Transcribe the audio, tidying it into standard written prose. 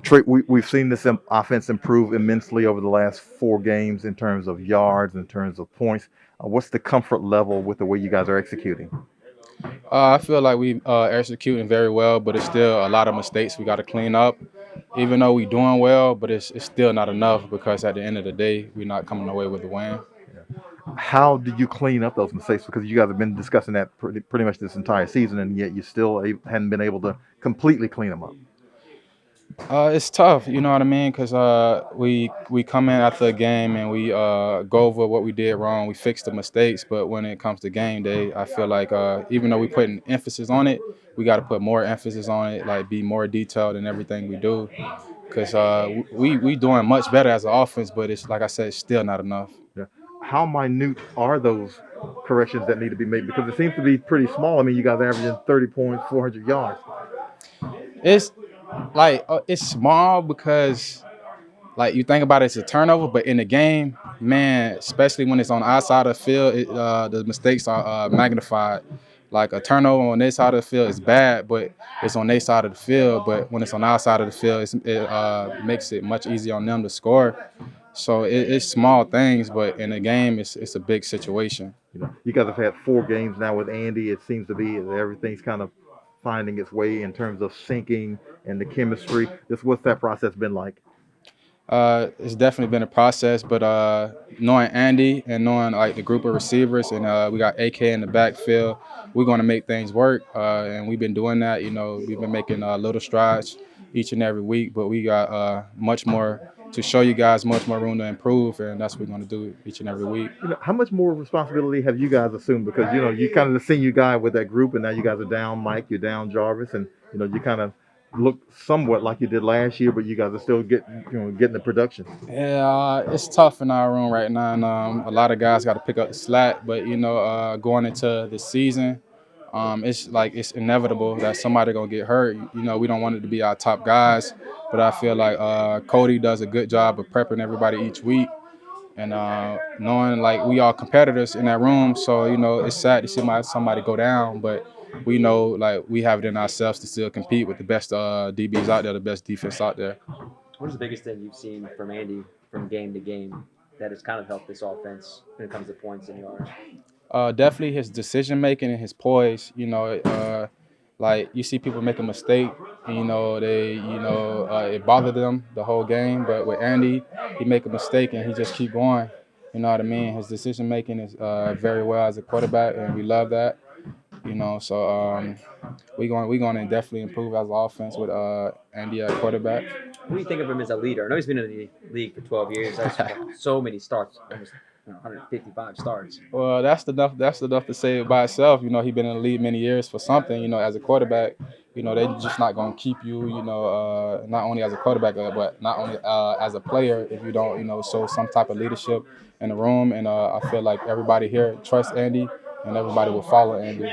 Trey, we've seen this offense improve immensely over the last 4 games in terms of yards, in terms of points. What's the comfort level with the way you guys are executing? I feel like we executing very well, but it's still a lot of mistakes we got to clean up. Even though we doing well, but it's still not enough because at the end of the day, we're not coming away with the win. How do you clean up those mistakes? Because you guys have been discussing that pretty much this entire season, and yet you still hadn't been able to completely clean them up. It's tough, you know what I mean? Because we come in after a game and we go over what we did wrong. We fix the mistakes, but when it comes to game day, I feel like even though we putting emphasis on it, we got to put more emphasis on it, like be more detailed in everything we do. Because we doing much better as an offense, but it's like I said, it's still not enough. Yeah. How minute are those corrections that need to be made? Because it seems to be pretty small. I mean, you guys are averaging 30 points, 400 yards. It's like it's small because like you think about it, it's a turnover, but in the game, man, especially when it's on our side of the field, the mistakes are magnified. Like a turnover on their side of the field is bad, but it's on their side of the field. But when it's on our side of the field, it makes it much easier on them to score. So it's small things, but in the game, it's a big situation. You guys have had 4 games now with Andy. It seems to be that everything's kind of finding its way in terms of syncing and the chemistry. Just what's that process been like? It's definitely been a process, but knowing Andy and knowing like the group of receivers, and we got AK in the backfield, we're going to make things work. And we've been doing that. You know, we've been making little strides each and every week, but we got much more to show you guys, much more room to improve, and that's what we're going to do each and every week. How much more responsibility have you guys assumed? Because you kind of the senior guy with that group, and now you guys are down Mike, you're down Jarvis, and you kind of look somewhat like you did last year, but you guys are still getting the production. Yeah, it's tough in our room right now, and a lot of guys got to pick up the slack. But going into the season, it's like it's inevitable that somebody gonna get hurt. You know, we don't want it to be our top guys, but I feel like Cody does a good job of prepping everybody each week, and knowing like we are competitors in that room. So it's sad to see somebody go down, but we know like we have it in ourselves to still compete with the best DBs out there, the best defense out there. What is the biggest thing you've seen from Andy from game to game that has kind of helped this offense when it comes to points and yards? Definitely his decision making and his poise. Like you see people make a mistake, and, it bothered them the whole game. But with Andy, he make a mistake and he just keep going. You know what I mean? His decision making is very well as a quarterback, and we love that. So we going to definitely improve as an offense with Andy at quarterback. What do you think of him as a leader? I know he's been in the league for 12 years. That's so many starts, almost 155 starts. Well, that's enough to say it by itself. He been in the league many years for something. As a quarterback, they just not gonna keep you. Not only as a quarterback, but not only as a player if you don't, show some type of leadership in the room. And I feel like everybody here trusts Andy, and everybody will follow Andy.